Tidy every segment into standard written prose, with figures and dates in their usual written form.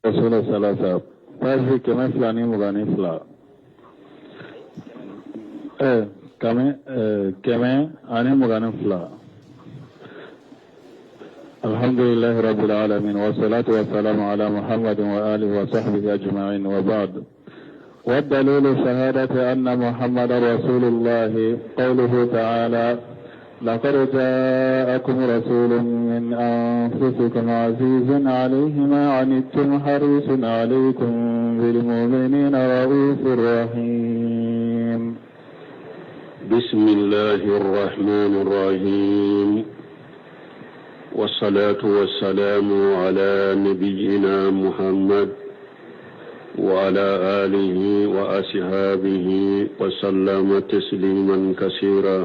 رسول ثلاثة فازي كما فلاني مغاني فلا كما أنا مغاني فلا. الحمد لله رب العالمين والصلاة والسلام على محمد وآله وصحبه أجمعين وبعد. والدليل شهادة أن محمد رسول الله قوله تعالى لقد جاءكم رسول من أنفسكم عزيز عليه ما عنتم حريص عليكم بالمؤمنين رؤوف رحيم. بسم الله الرحمن الرحيم، والصلاة والسلام على نبينا محمد وعلى آله وأصحابه وسلم تسليما كثيرا.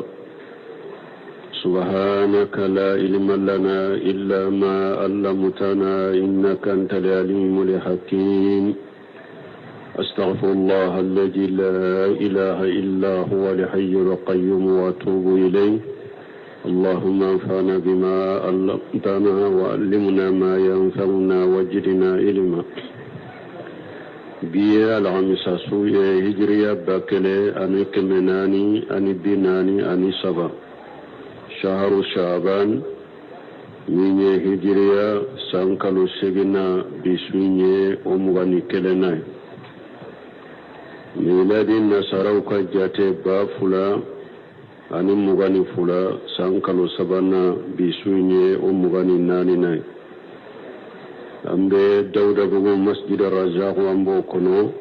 سبحانك لا علم لنا إلا ما علمتنا إنك أنت العليم الحكيم. أستغفر الله الذي لا إله إلا هو الحي القيوم وأتوب إليه. اللهم انفعنا بما علمتنا وعلمنا ما ينفعنا وزدنا علما. بيه العمسة سوية هجرية باكلة أني كمناني أني بناني أني سبا شهر شعبان من هجرية سانكالو سجنا بسوية ومغاني كلنا ميلاد النصاروكا جاتي بافلا أني مغاني فلا سانكالو سبانا بسوية ومغاني ناني ناي. ambe dawda bugu masjid ar-razaq ambo kono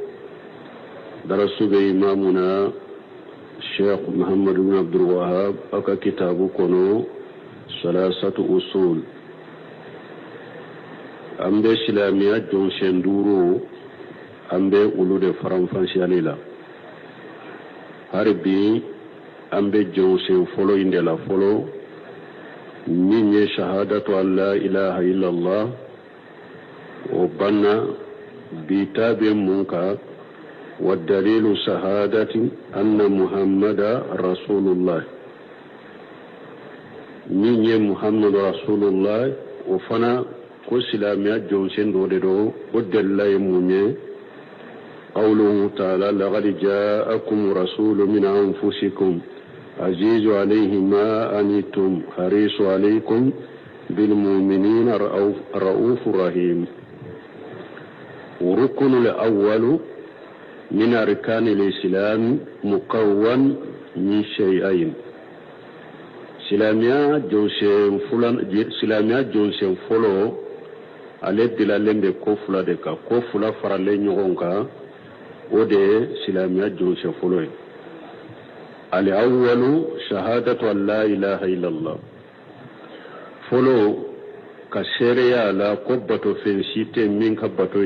darasu be imamuna Sheikh Muhammad ibn Abdul Wahhab aka kitabu kono salasatu usul. Ambe silamiya jon senduro ambe ulude faranfansialila harbi ambe jon sen folo indela folo ninye shahadatu an la ilaha illallah وبنا بتاب منك. والدليل شهادة أن محمد رسول الله من محمد رسول الله وفنا كسلاميات جونسين دودو ودل يموني قوله تعالى لقد جاءكم رسول من أنفسكم عزيز عليه ما أنتم حريص عليكم بالمؤمنين رؤوف رحيم. وركن الأول من أركان الإسلام مكون من شيئين. سلاميا جونسين فلو على دلالين دي كفلا دكا كفلا فرالين يغنكا ودي سلاميا جونسين فلو. الأول شهادة أن لا إله إلا الله فلو كسيريا لا قبة في سيتي من كبتو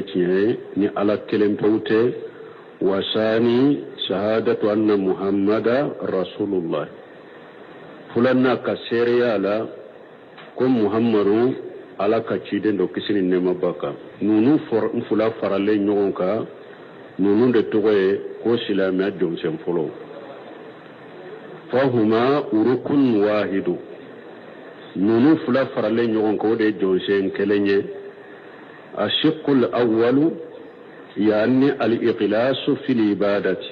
ni ala kelempewte. وثاني شهادة أن محمد رسول الله فلنا كسيريا لا كم محمد على كتشيدن دو كسين نما باكا نونو فلا فرالي نيونكا نونو de toye ko silama jom sem folo فهما ركن واحد. نونو فلا فرالي نيونكا ودي جون سين كلنيه. الشق الأول يعني الإخلاص في العبادة،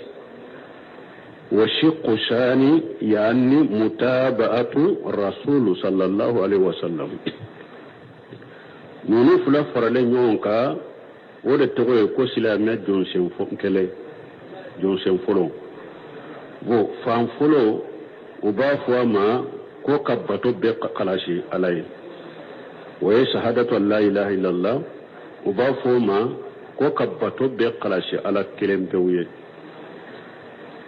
والشق الثاني يعني متابعة الرسول صلى الله عليه وسلم. نونو فلا فرالين يونكا ودى تغوي كوسلا جونسين فنكلي جونسين فلو بو فان فلو وبافوا ما كو كبتو بيق قلاشي علي وهي شهادة لا إله إلا الله وبافوا ما ko kabbato be kalashi ala kelempewuye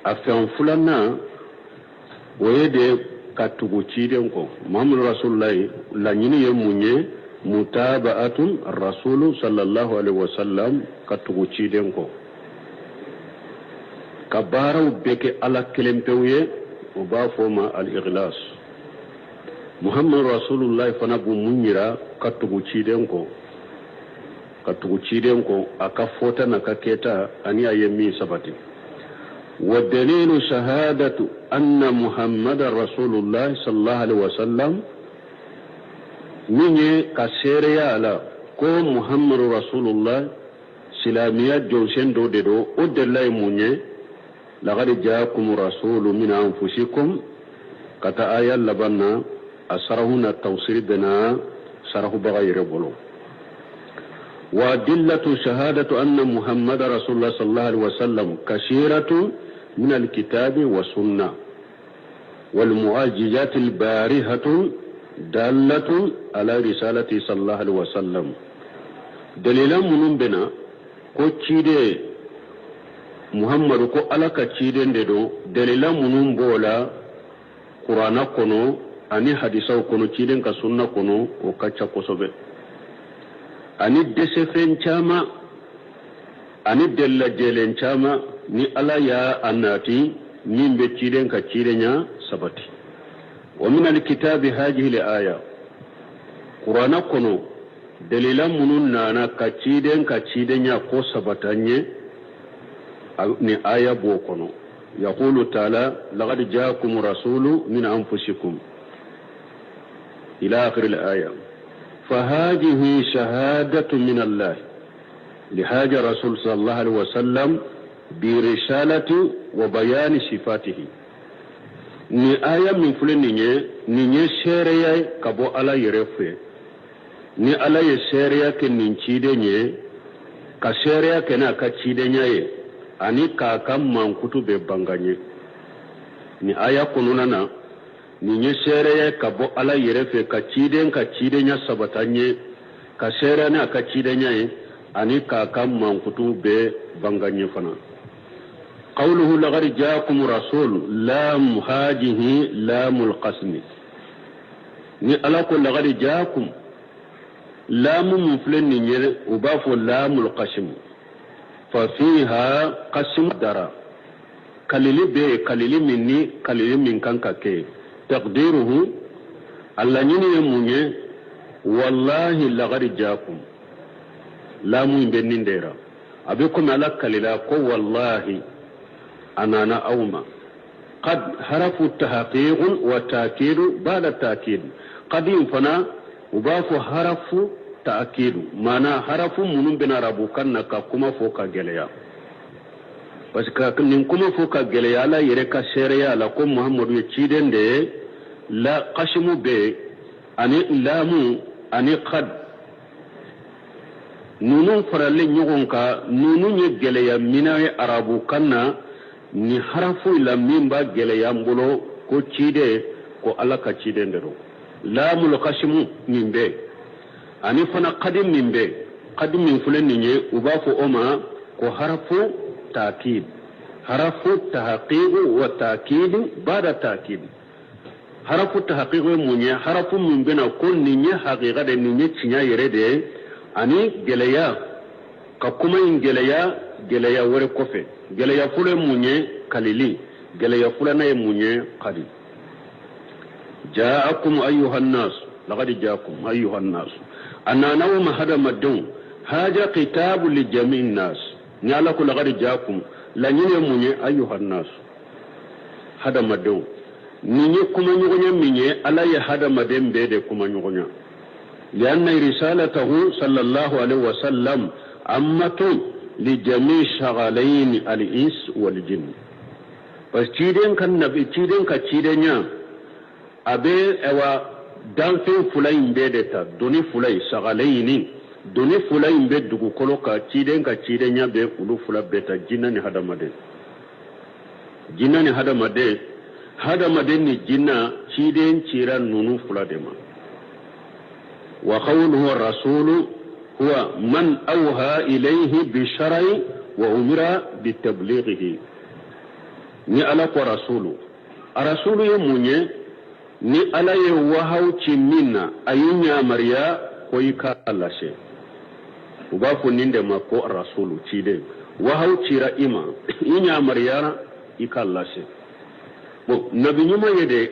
afen fulana woyede katugu ciden ko muhammadu rasulullahi la nyini ye munye mutaba'atun rasulu sallallahu alaihi wasallam katugu ciden ko kabaraw beke ala kelempewuye o ba foma al ikhlas. muhammadu rasulullahi fana bu munyira katugu ciden ko aka fota na kaketa ani ayemi sabati. والدليل شهادة أن محمد رسول الله صلى الله عليه وسلم من كسيريا على كو محمد رسول الله silamiya jonsen do de do o dellay munye laqad jaakum rasulun min anfusikum kata aya labanna asarahuna tawsir bena sarahu bagayre bolo وأدلة شهادة أن محمد رسول الله صلى الله عليه وسلم كثيرة من الكتاب والسنة والمعجزات البارهة دالة على رسالة صلى الله عليه وسلم دليلا من بنا كو تشيدي محمد كو على كتشيدي ندو دليلا من بولا قرآن كنو أني حديثة كنو تشيدي كسنة كنو وكتشا كسوبي ani desefen chama ani della jelen chama ni ala ya anati min be ciden ka cidenya sabati wa min alkitabi hadhihi alaya qur'ana kono dalilan munun nana ka cidenya ko sabatanye ni aya bo kono yaqulu ta'ala laqad jaakum rasulun min anfusikum ila akhir alaya فهذه شهادة من الله لهذا رسول صلى الله عليه وسلم برسالة وبيان صفاته ni aya min fule ninye shereya kabo ala yerefe ni ala ye shereya ke nin cidenye ka shereya ke na ka cidenya ye ani ka kan mankutu be banganye ni aya kununana ninye shereya kabo ala yerefe ka cidenya sabatanye ka shereya na ka cidenya ye ani ka kan mankutu be banganye fana قوله لقد جاءكم رسول لام هذه لام القسم ni ala ko laqad jaakum lamu muflen ni ubafu lamul qasm fa fiha qasm dara kalili minni kalili min kanka ke taqdiruhu alla nyini munye wallahi laqad jaakum lamu benni ndera abikum ala kalila ko wallahi أنانا أوما قد حرف تحقيق وتأكيد بعد التأكيد قد ينفنا وباف حرف تأكيد معنى حرف من بنا ربوكنا كما فوق جليا بس كما فوق جليا لا يرك سيريا لكم محمد يتشيدن دي لا قسم بي أني لامو أني قد نونو فرالي نيغونكا نونو نيجليا مناي أرابوكنا ni harafu ila mimba gele yambulo ko cide ko ala ka cide ndero lamul qasmu mimbe ani fana qadim mimbe qadim min fulen ni ubafo oma ko harafu taakid harafu tahqiq wa taakid bada taakid harafu tahqiq munye harafu mimbe na ko ni haqiqa de ni cinya yerede ani gele ya ka kuma gele ya wore kofe gele ya fule munye kalili gele ya fule na munye qadi jaakum ayuha an-nas laqad jaakum ayuha an-nas anna nawma hada madun haja kitabu li jami'in nas nyala ko laqad jaakum la nyine munye ayuha an-nas hada madun ninye kuma nyugonya minye ala ya hada madembe de kuma nyugonya lianna risalatahu sallallahu alaihi wasallam ammatun لجميع شغالين الإنس والجن بس تيدين كان نبي تيدين كتيدين أبي أوا دانفين فلاين بيدتا دوني فلاي شغالين دوني فلاين بيد دكو كلوكا تيدين كتيدين بي كلو فلا بيتا جناني هذا مدين جناني هذا مدين ني جنا تيدين تيران نونو فلا دما وقوله الرسول هو من أوها إليه بالشرع وأمر بتبليغه ni ala ko rasulu yemunye ni ala ye wahau chimina ayinya maria ko ikalashe ubafo ninde mako rasulu chide wahau chira ima inya maria ikalashe bo nabi nyuma yede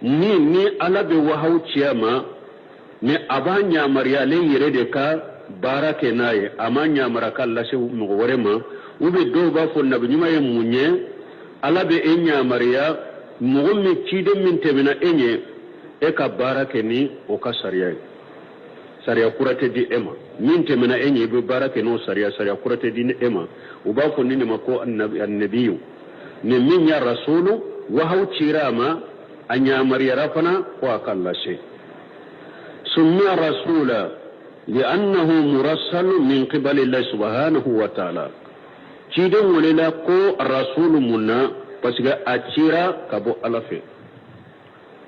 ni ala be wahau chiyama ne abanya maria le yirede ka barake naye amanya maraka lashe mu worema ube do ba fo nabi nyuma ye munye ala be enya maria mugummi cide min tebina enye e ka barake ni o ka sariya sariya kurate di ema min te mena enye be barake no sariya kurate di ema uba ko ni ma ko annabiyu ne min ya rasulu wa haucirama anya mariyara fana ko akalla shi summiya rasula li'annahu murassal min qibali Allah subhanahu wa ta'ala cidan walila ko rasulu munna pasiga acira kabo alafe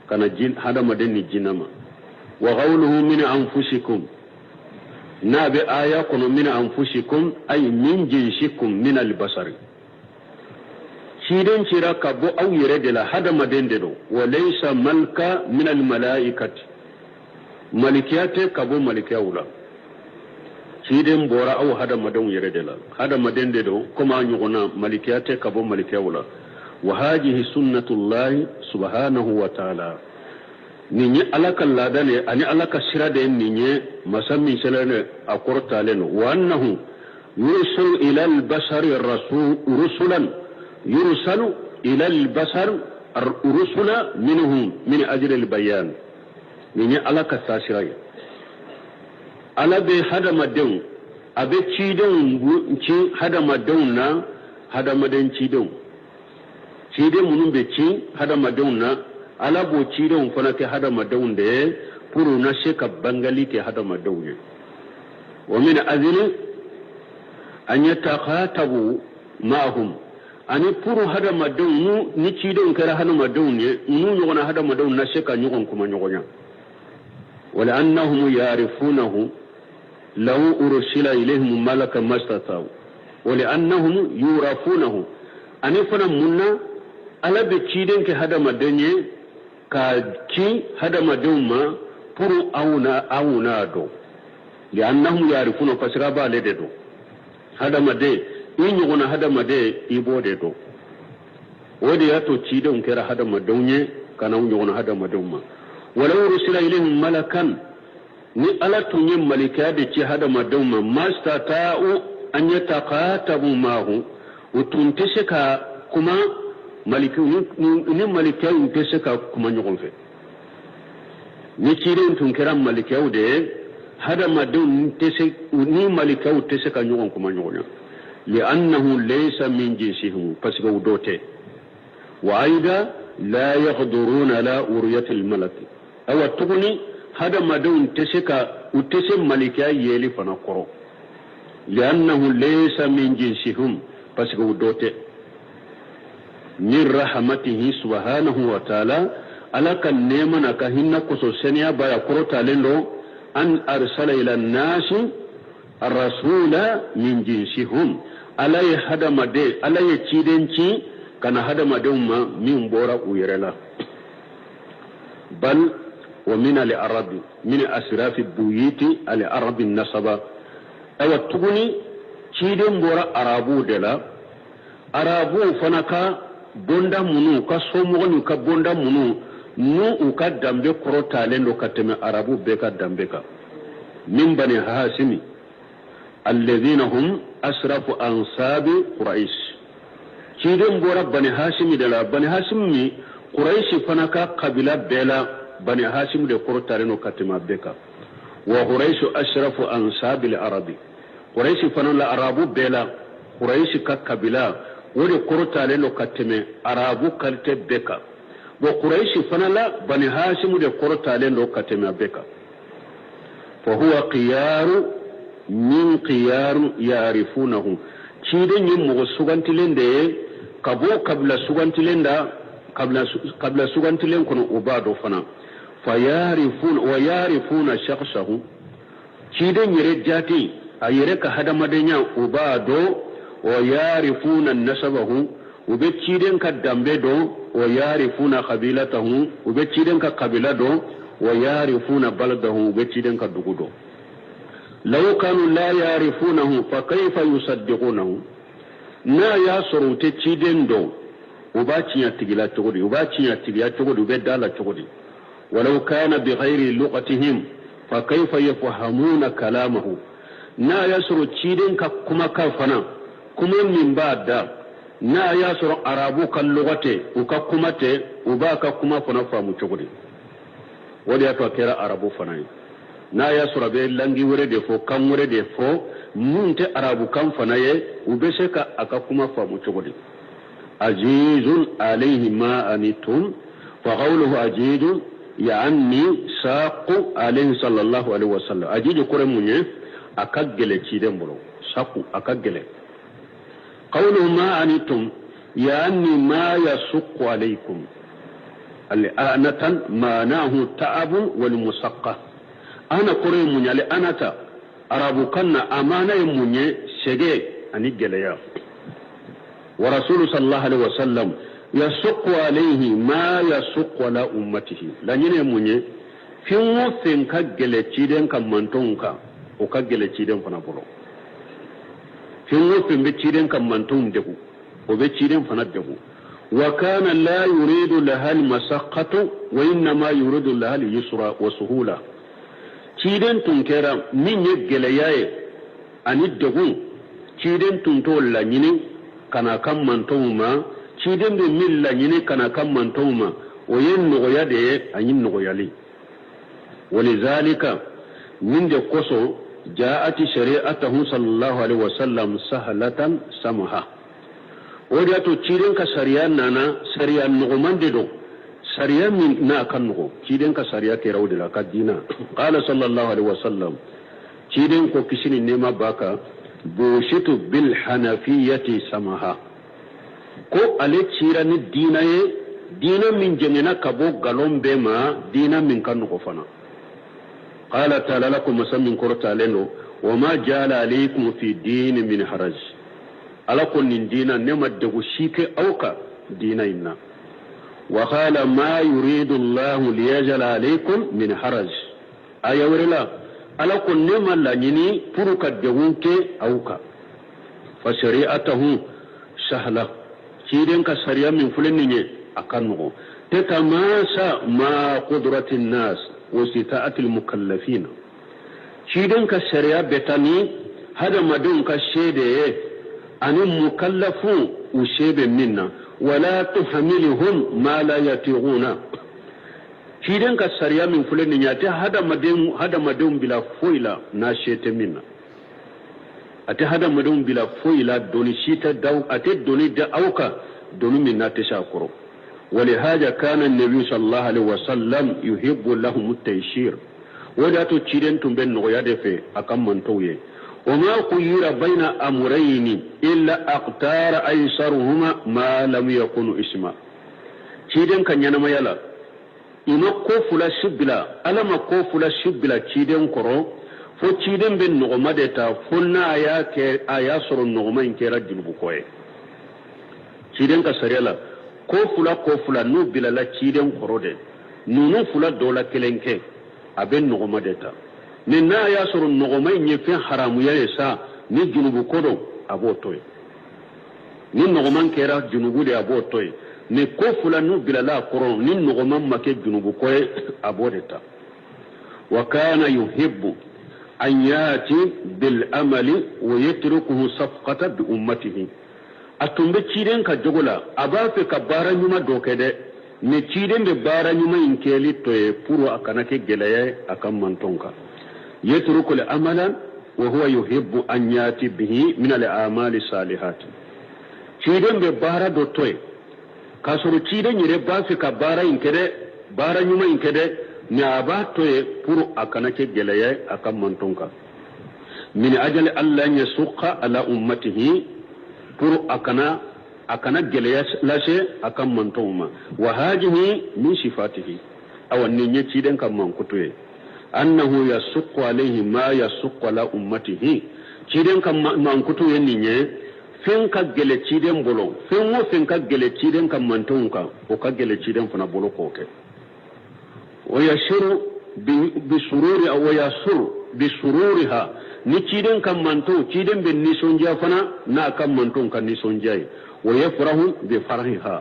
kana jin hada madani jinama wa qawluhu min anfusikum nabi aya kono min anfusikum ay min jinshikum min albasari cidan cira kabo aw yere de la hada madende do wa laysa malka min almalaikati malikiyate kabo malikiyawula cidan bora aw hada madan yere de la hada madende do kuma nyugona malikiyate kabo malikiyawula وهذه سنة الله سبحانه وتعالى نيني ألاك اللاداني أني ألاك السرادين نيني مسمي سلاني أقرطا لنو وأنه يرسل إلى البشر رسلا يرسل إلى البشر رسلا منهم من أجل البيان نيني ألاك الساسرين ألا بي هدم الدون أبي تشيدون هدم الدون هدم الدون تشيدون cide munun be ci hada madawna ala bo cide on fana ke hada madawde puru na sheka bangali ke hada madawne wa min azli an yatakhatabu ma'hum ani puru hada madawnu ni cide on kara hada madawne nu nyona hada madawna sheka nyugon kuma nyogonya wala annahum yarifunahu law ursila ilayhim malaka mastataw wala annahum yurafunahu ani fana munna ala be ciden ke hada madanye ka ki hada madumma puru auna do li annahum yarifuna fasira ba le de do hada made in yugona hada made ibode do wodi yato ciden kera hada madonye kana yugona hada madumma walau rusila ilayhim malakan ni ala tunye malika de ci hada madumma mastata'u an yataqatabu mahu utuntese ka kuma maliki ni maliki untese ka kuma nyogon fe ni kiren tun kiran maliki de hada madun tese ni maliki untese ka nyogon kuma nyogonya li annahu laysa min jinsihim fasga udote wa aida la yaqduruna la uriyat al malak aw tugni hada madun tese ka utese maliki yeli fana koro li annahu laysa min jinsihim fasga udote min rahmatihi subhanahu wa ta'ala alaka nemana ka hinna kuso seniya baya korota lendo an arsala ila an-nas ar-rasula min jinsihum alay hadamade alay cidenci kana hadamade umma min bora uyerela bal wa min al-arab min asraf buyiti al-arab an-nasaba awa tuguni ciden bora arabu dela arabu fanaka bonda munu ka somogoni ka bonda munu nu uka dambe korota lendo kateme arabu beka dambe ka min bani hasimi alladhina hum asrafu ansabi quraish ciden bora bani hasimi de la bani hasimi quraish fanaka kabila bela bani hasim de korota lendo katema beka wa quraish asrafu ansabi al-arabi quraish fanala arabu bela quraish ka kabila wode korota lelo kateme arabu kalte beka bo quraishi fanala bani hashim de korota lelo kateme beka fa huwa qiyaru min qiyar yarifunahu cide nyim mo sugantilende kabo kabla sugantilenda kabla sugantilen kono ubado fana fa yarifun wa yarifuna shakhsahu cide nyere jati ayere ka hadamadenya ubado ويعرفون نسبه وبتشيدن كدمبدو ويعرفون قبيلته وبتشيدن كقبيلته ويعرفون بلده وبتشيدن كدغدو لو كانوا لا يعرفونه فكيف يصدقونه نا ياسرو تشيدن دو وباتشيا تجلا تغدي وباتشيا تجلا تغدي وبدالا تغدي ولو كان بغير لغتهم فكيف يفهمون كلامه نا ياسرو تشيدن كما كفنا kuma min ba da na ya suru arabu kan lugate uka kumate ubaka kuma fana famu chugudi wadi ato kera arabu fana na ya surabe langi wure de fo kan wure de fo munte arabu kan fanaye ubese ka aka kuma famu cogodi azizun alayhi ma anitum fa qawluhu azizun yani saqu alayhi sallallahu alaihi wasallam ajijo kore munye akagele ciden bolo saqu akagele qawluhu ma anitum yani ma yasuqu alaykum al-anatan manahu ta'abu wal musaqqa ana kore munye al anata arabu kanna amana munye shege ani geleya wa rasul sallallahu alaihi wasallam yasuqu alayhi ma yasuqu ala ummatihi lanyine munye finwo fin ka gele ciden kan mantonka o ka gele ciden fana bolo finwo fin be ciden kan manton debu o be ciden fana debu wa kana la yuridu laha al-masaqatu wa inma yuridu laha al-yusra wa suhula ciden tun kera min ye geleyaye ani debu ciden tun to lanyine kana kan mantonma ciden be min lanyine kana kan mantonma o yen nogoya de anyin nogoyali ولذلك من جكوسو جاءت شريعته صلى الله عليه وسلم سهلة سمحة ودياتو تشيرين كسريان نانا سريان نغمان ديدو سريان من ناكن نغو تشيرين كسريان كيراو دي لكا دينا قال صلى الله عليه وسلم تشيرين كو كسيني نيما باكا بوشتو بالحنفية سمحة كو علي تشيران دينا من جنينا كبو غالون بما دينا من كان نغو فنا قال تعالى لكم مسمين كرتا لنو وما جعل عليكم في الدين من حرج ألكم من دينا نمد دغشيك أوكا دينينا وقال ما يريد الله ليجعل عليكم من حرج أي ورلا ألكم نمد لنيني فرك دغونك أوكا فشريعته سهلة شيدين كسريا من فلنيني أكنغو تتماسى مع قدرة الناس وستاءة المكلفين شيدن كالشريعة بتاني هذا مدون كالشيدة أن المكلفون وشيب منا ولا تحملهم ما لا يطيقون شيدن كالشريعة من فلن ياتي هذا مدون بلا فويلة ناشيت منا أتي هذا مدون بلا فويلة دوني شيت داو أتي دوني دا أوكا دوني منا تشاكرو ولهذا كان النبي صلى الله عليه وسلم يحب لهم التيسير ولا تشيرن بين نغياد في أكم من تويه وما خير بين أمرين إلا أقتار أيسرهما ما لم يكن اسما تشيرن كان ينما يلا إما كوفلا شبلا ألا ما كوفلا شبلا تشيرن كرو فو تشيرن بين نغمادتا فلنا آياسر النغمين كيرا جنبكوه تشيرن كسريلا ko fula nu bilala ciden korode nunu fula dola kelenke aben nogoma deta ni na ya soro nogoma nye fe haramu ya sa ni junubu kodo abotoy ni nogoma kera junubu de abotoy ni ko fula nu bilala koro ni nogoma make junubu koy abodeta wa kana yuhibbu an yati bil amali wa yatrukuhu safqata bi ummatihi atumbe ciden ka jogola abafe ka bara nyuma dokede ne ciden be bara nyuma inkeli toye puro akana ke gelaye akam mantonka yatruku al amala wa huwa yuhibbu an yati bihi min al a'mali salihat ciden be bara do toye kasoro ciden yire bafe ka bara inkede bara nyuma inkede ne aba toye puro akana ke gelaye akam mantonka min ajali alla yasuqa ala ummatihi pour akana geleya lashe akan mantoma wa hajihi min sifatihi awanni nye ciden kan man kutuye annahu yasuqqu alayhi ma yasuqqu ala ummatihi ciden kan man kutuye ninye fen ka gele ciden bolo fen ka gele ciden kan mantonka o ka gele ciden fana bolo koke wa yashuru bi sururi aw yasur bi sururiha ni ciden kan manto ciden ben ni sonja fana na kan manton kan ni sonjai wa yafrahu bi farhiha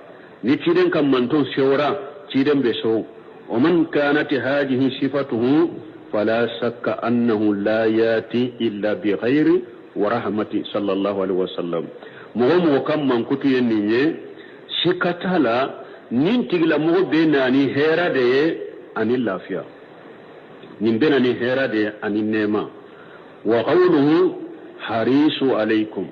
ni ciden kan manton shawara ciden be so wa man kanat hadhihi sifatuhu fala shakka annahu la yati illa bi ghairi wa rahmati sallallahu alaihi wasallam mo kam man kutu yenniye shikatala nin tigla mo be nani hera de ani lafiya nimbena ni hera de ani nema wa qawluhu harisu alaykum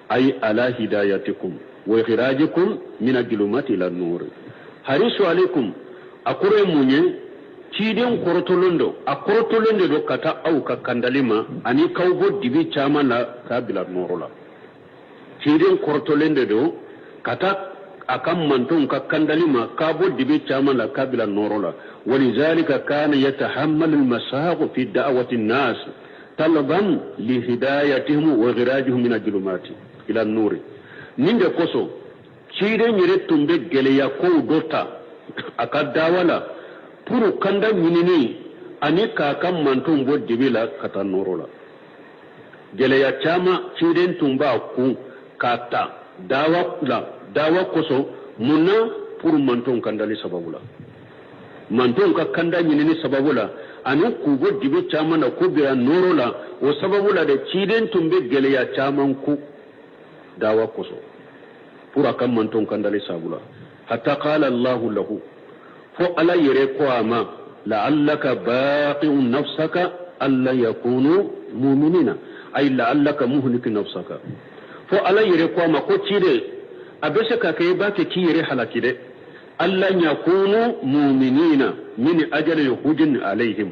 ay ala hidayatikum wa ikhrajikum min al-zulumati ila an-nur harisu alaykum akure munye ciden korotolondo akorotolondo do kata au ka kandalima ani kawbo dibi chama la kabila norola ciden korotolende do kata akam manton ka kandalima kabo dibi chama la kabila norola ولذلك كان يتحمل المساق في دعوة الناس طلبا لهدايتهم وغراجهم من الظلمات الى النور نيند كوسو ciden yere tumbe geleya ko dota aka dawala puru kanda minini ani ka kan manton bo dibila kata norola geleya chama ciden tumba ku kata dawa koso munna puru manton kandali sababula manton ka kanda minini sababula ani ku bo dibi chama na ku bira norola o sababula de ciden tumbe geleya chama ku dawa koso pura kan manton kandali sabula hatta qala Allah lahu fo ala yere ko ama la'allaka baqi'un nafsaka alla yakunu mu'minina ay la'allaka muhliku nafsaka fo ala yere ko ama ko cide abese ka kay ba ke kiyere halakide alla yakunu mu'minina min ajali hujin alaihim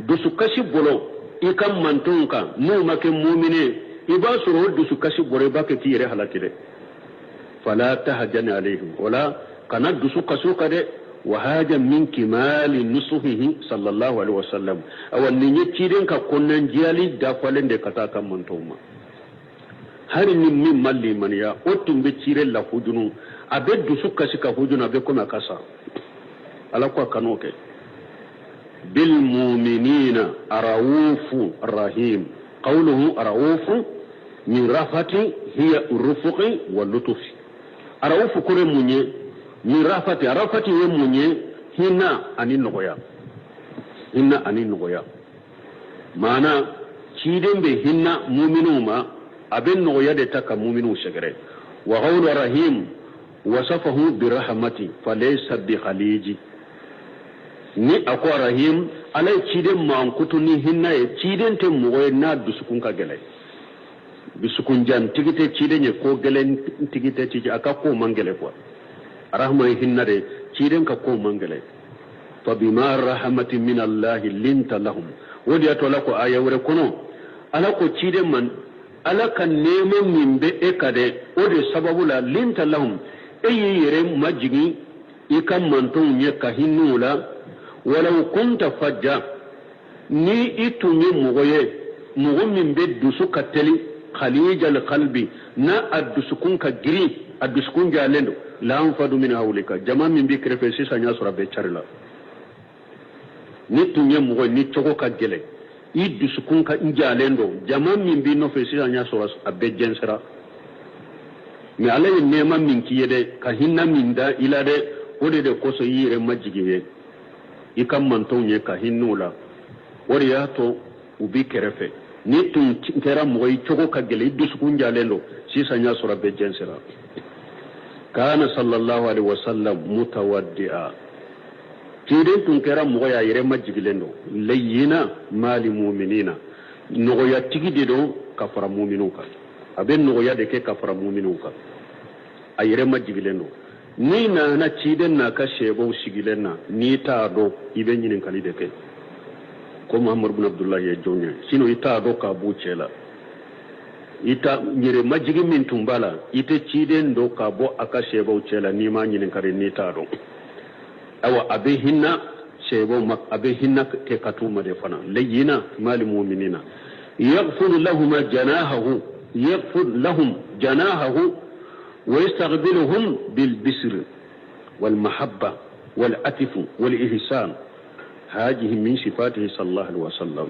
dusu kashi bolo ikam manton ka mu make mu'mine ibasuro dusu kashi bolo ba ke kiyere halakide فلا تهجن عليهم ولا كان دسوق سوق وهاجا من كمال نصحه صلى الله عليه وسلم او ني تيدن كا كونن جيالي دافالن دي كتا كان منتوما hari ni min malli man ya otum be tire la hujunu abe dusuka sika hujunu abe koma kasa ala kwa kanoke bil mu'minina araufu rahim qawluhu araufu min rafati hiya urfuqi wal lutfi araufu kure munye min rafati ye munye hinna anin nogoya mana ciden be hinna mu'minu ma abin nogoya de taka mu'minu shagare wa qawlu rahim wasafahu bi rahmati falaysa bi khaliji ni akwa rahim alai ciden ma kutuni hinna e ciden te mugoye na dusukun ka gele bisukun jan tigite ciden ye ko gelen tigite ci aka ko mangele quoi rahma hinna de ciden ka ko mangele fa bima rahmatin min Allah linta lahum wodi atola ko aya wure kono ala ko ciden man ala kan neman min be e kade wodi sababu la linta lahum e yere majigi ikan manton ye ka hinnula walau kunta fajja ni itunye mugoye mugo min be dusu kateli khalijal qalbi na addusukun ka giri addusukun jalendo la anfadu min hawlika jama min bi krefe sisa nya sura be charla ni tunye mugo ni choko ka gele iddusukun ka jalendo jama min bi no fe sisa nya sura abbe jensera mi alay nema min kiyede ka hinna min da ila de wode de koso yire majigiye ikam mantonye ka hinnula wori ya to ubi kerefe ni tun kera moy chogo ka gele dusukun jalelo sisa nya sura be jensera kana sallallahu alaihi wasallam mutawaddia tire tun kera moy ya yire majigilendo layina mali mu'minina no ya tigide do kafara mu'minuka aben no ya de ke kafara mu'minuka ayire majigilendo ni na ciden na ka shebo sigilenna ni ta do ibe nyinin kali de ke ko Muhammad ibn Abdullah ya jonya sino ita do ka bucela ita nyire majigi min tumbala ite ciden do ka bo aka shebo cela ni ma nyinin kare ni ta do awa abe hinna shebo mak abe hinna ke katuma de fana layina mal mu'minina yaghfir lahum janahahu ويستقبلهم بالبسر والمحبة والعطف والإحسان هذه من صفاته صلى الله عليه وسلم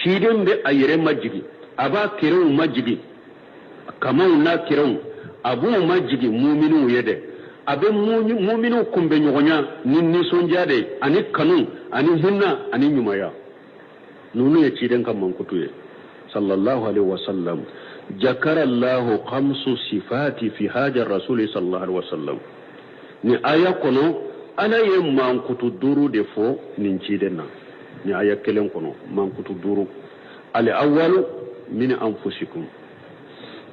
شيدن بأير مجدي أبا كيرو مجدي كمان نا كيرو أبو مجدي مؤمنو يده أبي مؤمنو كم بنيوغنيا نيني سونجاده أني كانون أني هنا أني نمايا نونو يشيدن كمان كتوه صلى الله عليه وسلم ذكر الله 5 صفات في هذا الرسول صلى الله عليه وسلم ni aya kono ana yemman kutu duru defo nin cidena ni aya kelen kono mankutu duru al awwalu min anfusikum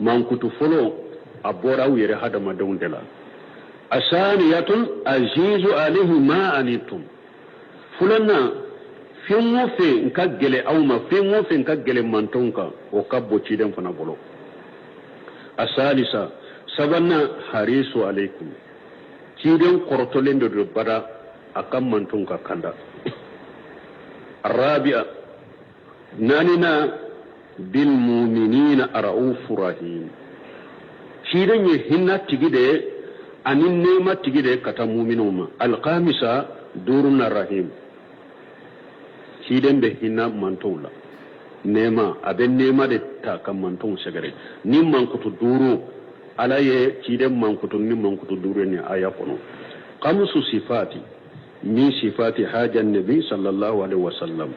mankutu folo abora yere hada madawndela asaniyatun azizu alayhi ma anitum fulanna finwo fe nka gele awma finwo fe nka gele mantonka o kabbo ciden fana bolo asalisa sabanna harisu alaykum ciden kortolendo do bada akam mantonka kanda الرابعة ناننا بالمؤمنين رؤوف رحيم شيرين هنا تجده أن النعمة تجده كتمؤمنون الخامسة دورنا رحيم شيرين بهنا منتولا نعمة أبن نعمة تاكم منتون سجري نيم من كتو دورو على شيرين من كتو نيم من كتو دورو ني آية كنو خمس صفات من صفات حاجة النبي صلى الله عليه وسلم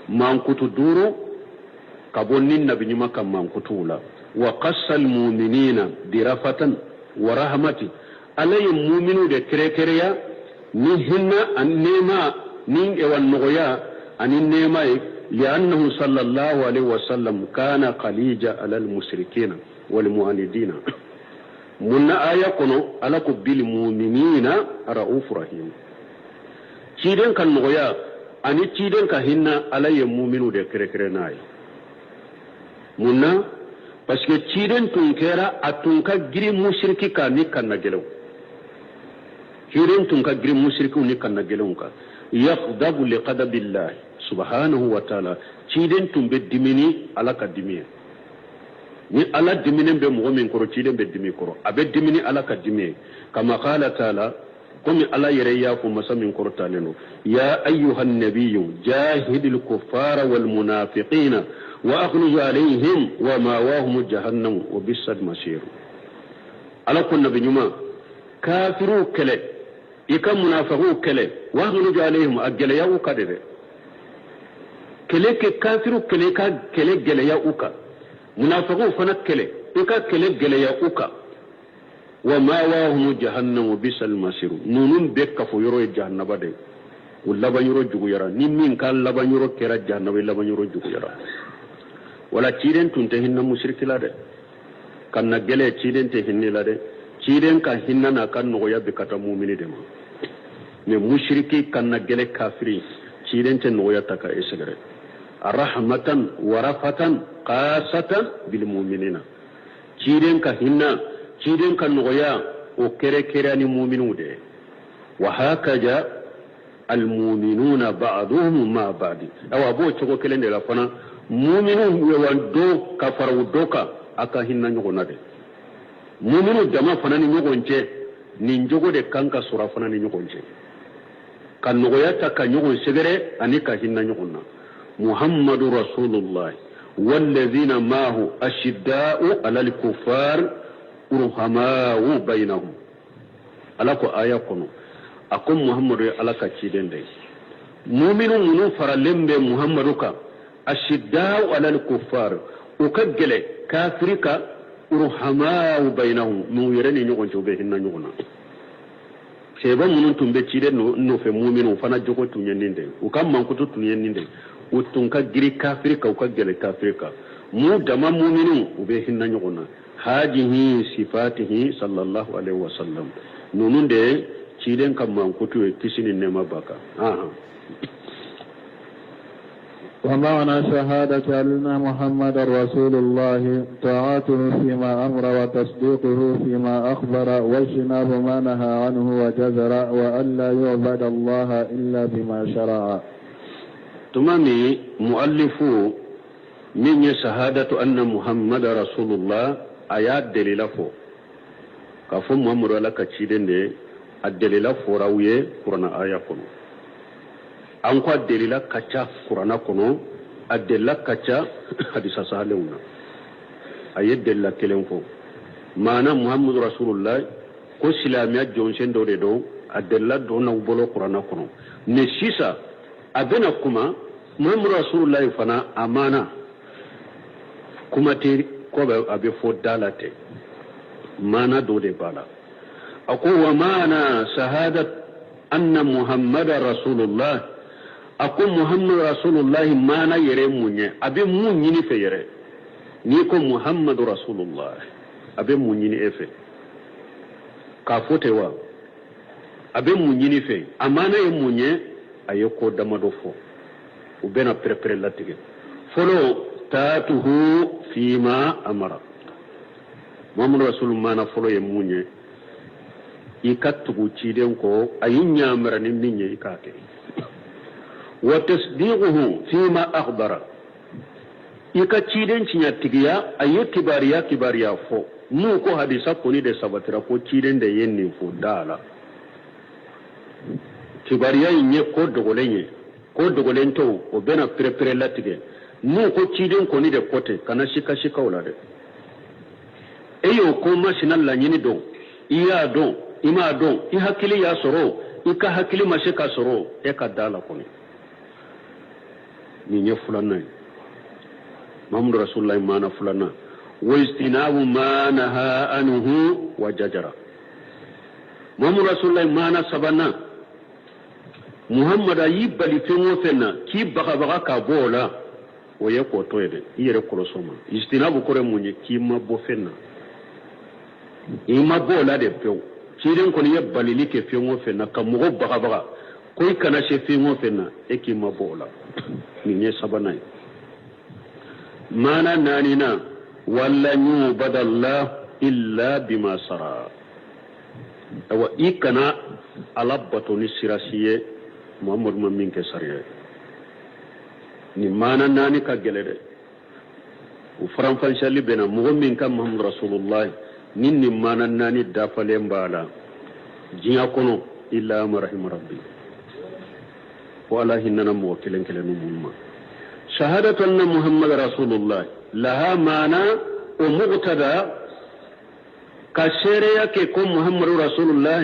من كتو دورو كبون النبي نما كم من كتولا وقص المؤمنين برفة ورحمة علي المؤمنون دي كريكريا نهنا النما نين والنغيا عن النما لأنه صلى الله عليه وسلم كان قليجا على المشركين والمعاندين من آية كنو ألك بالمؤمنين رؤوف رحيم ciden kan nogoya ani ciden ka hinna ala ye mu'minu de kere nay munna parce que ciden tun kera atun ka giri mushriki ka ni kan nagelo ciden tun ka giri mushriki ni kan nagelo ka yaqdabu li qadabillah subhanahu wa ta'ala ciden tun be dimini ala ka dimiye ni ala dimini be mo min koro ciden be dimi koro abe dimini ala ka dimiye kama qala ta'ala قم الله يرياكم مسمين كرتانينو يا أيها النبي جاهد الكفار والمنافقين وأخرج عليهم وماواهم جهنم وبئس المصير على كل نبي نما كافرو كله يكم منافقو كله وأخرج عليهم أجل يا وكذب كله كافرو كله كله جل يا وكا منافقو فنك كله إكا كله جل يا وكا وما واهم جهنم وبئس المصير نونن بك فو يرو جهنم بده ولا بنيرو جوغو يرا نيمين كان لا بنيرو كرا جهنم ولا بنيرو جوغو يرا ولا تشيرن تنتهن مشرك لا ده كان نجله تشيرن تهن لا ده تشيرن كان هننا كان نويا بكتا مؤمن دم ne mushriki kan nagele kafiri تشيرن تنويا تكا اسغره رحمه ورفه قاسه بالمؤمنين تشيرن كان هننا ciden kan nogoya o kere kere ani mu'minu de wa hakaja al mu'minuna ba'dhum ma ba'd awa bo chogo kelen de la fana mu'minu wan do ka faru doka aka hinna nyogo na de mu'minu jama fana ni nyogo nje ni njogo de kanka sura fana ni nyogo nje kan nogoya ta ka nyogo segere ani ka hinna nyogo na muhammadur rasulullah والذين معه أشداء على الكفار urhamaw bainahum alako aya kono akum muhammadu alaka ciden dai mu'minun munu faralembe muhammadu ka ashiddau alal kuffar ukagele kafirika urhamaw bainahum nu yereni nyogon jobe hinna nyogona seba munun tumbe ciden no fe mu'minun fana jogo tunyende ukam mankutu tunyende utunka giri kafirika ukagele kafirika mu dama mu'minun ube hinna nyogona هذه صفاته صلى الله عليه وسلم نونون دي تشيدن كمان كتو كيسين نما باكا ومعنى شهادة أن محمد رسول الله طاعته فيما أمر وتصديقه فيما أخبر واجتناب ما نهى عنه وجزر وأن لا يعبد الله إلا بما شرع تمامي مؤلفو من شهادة أن محمد رسول الله ayat delila fo ka fo muhammadu ala ka ciden de a delila forawuye kurana aya kono an ko a delila kaca kurana kono a delila kaca hadisa sahalewna a ye delila kelen fo mana muhammadu rasulullah ko silamiya jonsen do de do a delila do na bolo kurana kono ne sisa a bena kuma muhammadu rasulullah fana amana kuma te ko abe fo dalate mana do de bala ako wa mana shahadat anna muhammada rasulullah ako muhammadu rasulullahi mana yere munye abe mun nyini fe yere ni ko muhammadu rasulullahi abe mun nyini efe ka fote wa abe mun nyini fe amana ye munye ayeko damado fo ubena prepare latige folo tatuhu fima amara muhammadu rasulullahi mana folo ye munye ikatugu ciden ko ayinya marani minye ikake wa tasdiquhu fima akhbara ika ciden cinya tigiya ayo kibariya fo mu ko hadisa ko ni de sabatira ko ciden de yenni fo dala kibariya nye ko dogolen to o bena prepare latige mu ko ciden ko ni de kote kana shika wala de eyo ko mashinal la nyini do iya do ima don i hakili ya soro i ka hakili mashe ka soro e ka dala kone ni nye fulana Muhammadu Rasulullah mana fulana wa istinabu ma naha anhu wa jajara Muhammadu Rasulullah mana sabana Muhammad ayi bali fengo fenna ki baga ka bola o ye ko toyede yere kolosoma istinabu kore munye ki mabbo fenna ima bola de pew ciiden ko ye balili ke fengo fenna ka mugo baga koy kana she fengo fenna e ki mabola ni ne sabana mana nanina walla nyu badalla illa bima sara awa ikana alabbato ni sirasiye muhammad mamin ke sariye ni mana nani ka gelede u faram fanshali bena mugo min kam muhammad rasulullah ninni mana nani dafale mbala jiya kono illa marahim rabbi wala hinna mo kelen mumma shahadatu anna muhammad rasulullah laha mana o muqtada ka shereya ke ko muhammad rasulullah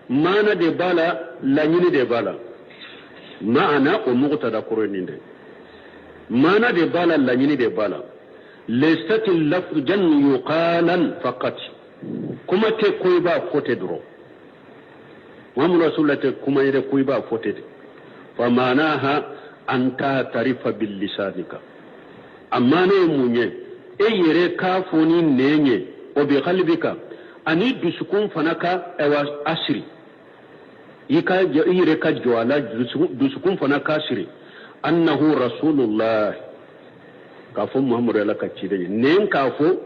mana de bala lanyini de bala maana o muqtada qur'aninde mana de bala lanyini de bala ليست لفظا يقالا فقط كما تكوي با فوتي درو محمد رسول الله كما يكوي با فوتي فمعناها أن تعترف باللسانك أما نموني أي كافوني نيني وبقلبك أني دسكون فنك أو أشري يكا جوالا دسكون فنك أشري أنه رسول الله kafo muhammadu ala ka cide nen kafo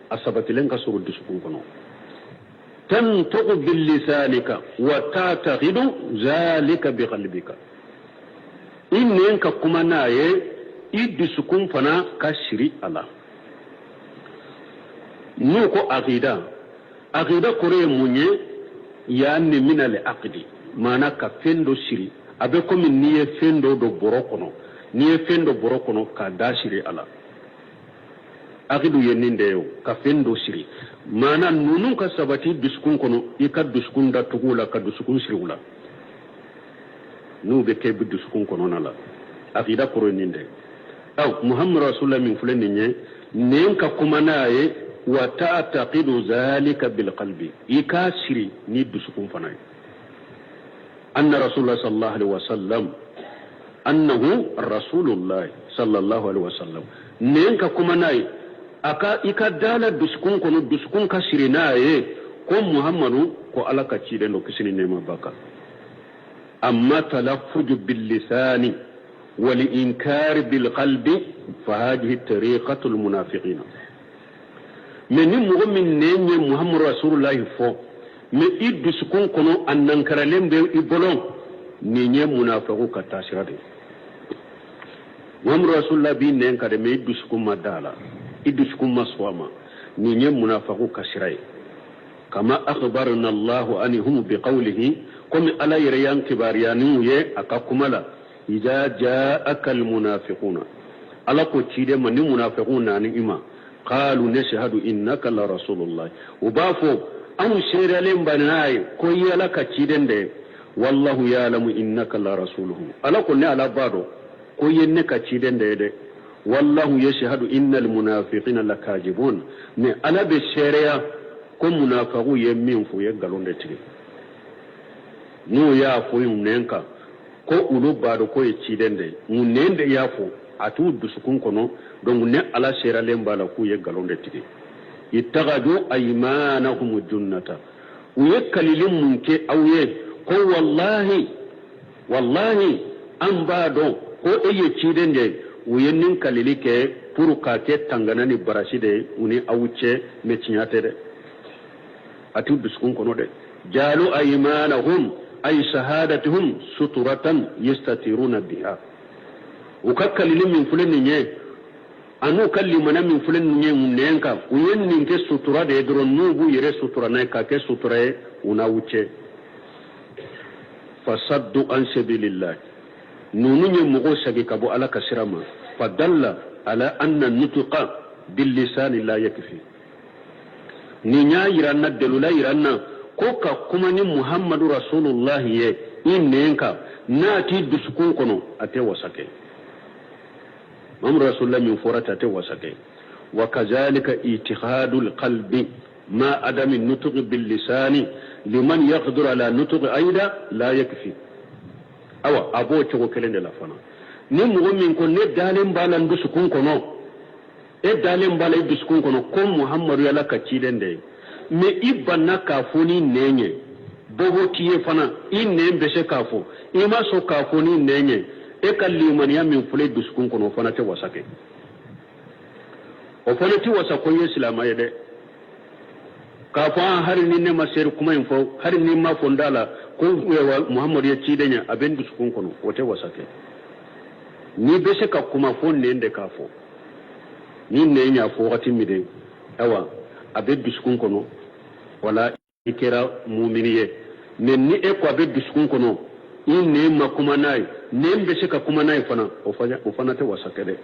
asabatilen ka suru dusukun kono tantuqu bil lisanika wa ta'taqidu zalika bi qalbika innen ka kuma naye idusukun fana ka shiri ala nuko aqida kore munye yani min al aqdi mana ka fendo shiri abe ko min niye fendo do borokono ni fendo borokono ka dashiri ala aqidu yeninde yo ka fendo shiri mana nunu ka sabati duskun kono ika duskun da tugula ka duskun shirula nu be ke bi duskun kono nala aqida koro ninde aw muhammad rasulullah min fulani nye nen ka kuma naye wa ta'taqidu zalika bil qalbi ika shiri ni duskun fanay anna rasulullah sallallahu alaihi wasallam annahu rasulullah sallallahu alaihi wasallam nenka kuma nayi aka ikadala duskun kono duskun ka shirinaye ko muhammadu ko alaka cide no kisini nema baka amma talaffuj bil lisani wal inkar bil qalbi fa hadhihi tariqatu al munafiqin meni mu'min nenye muhammadu rasulullah fo me iduskun kono annankaralem be ibolon nenye munafiqu ka tashirade muhammadu rasulullah bi nen kade me iduskun madala iduskun maswama nenye munafiqu ka shirai kama akhbarana allah anhum biqawlihi kum ala yaryan kibariyanu ye akakumala idza ja'aka al munafiquna ala ko cide man ni munafiquna ni ima qalu nashhadu innaka la rasulullah ubafo an shiralen banai ko yala ka ciden de wallahu ya'lamu innaka la rasuluhu ala ko ne ala bado ko yenne ka ciden de wallahu yashhadu innal munafiqina lakajibun ne ala be sharia ko munafiqu yemmin fu ye galonde tigi no ya fu yumnenka ko ulu baado ko e cidende nende yafo atu dusukun kono donc ne ala sera lembala ku ye galonde tigi ittagadu aymanahum junnata uye kalilim munke awye ko wallahi an baado ko eye cidende uye nin kalili ke pour ka ke tangana ni barashide uni awuce me cinyate de atu dusukun kono de jalu aymanahum ay shahadatuhum suturatan yastatiruna biha ukakkalili min fulani nye anu kallimana min fulani nye munenka uyen ninke sutura de dron nubu yere sutura na ka ke sutura una wuce fasaddu an sabilillah nunu nye mugo sagi kabo ala kasirama fadalla ala anna nutqa bil lisan la yakfi ni nya yiranna delula yiranna ko ka kuma ni muhammadu rasulullah ye innenka nati dusukun kono ate wasake Muhammad Rasulullah min forata te wasake wa kazalika itikhadul qalbi ma adami nutq bil lisani liman yaqdir ala nutq aida la yakfi awa abo to kelende la fana ni mu'min ko ne dalen balan dusukun kono e dalen balay dusukun kono ko Muhammadu yala ka cidende me ibanna kafuni nenye bobo tiye fana inne mbese kafo ima so kafuni nenye e kalli maniya min fule duskun kono fana te wasake o fana ti wasako ye islama ye de ka fa har ni ne maser kuma info har ni ma fondala ko Muhammad ya ci danya aben duskun kono o te wasake ni bese ka kuma fon ne inde kafo ni ne nya fo wati mi de awa aben duskun kono wala ikira mu'miniye ne ni e ko aben duskun kono inne makuma nay nembe shika kuma nay fana ofana te wasakede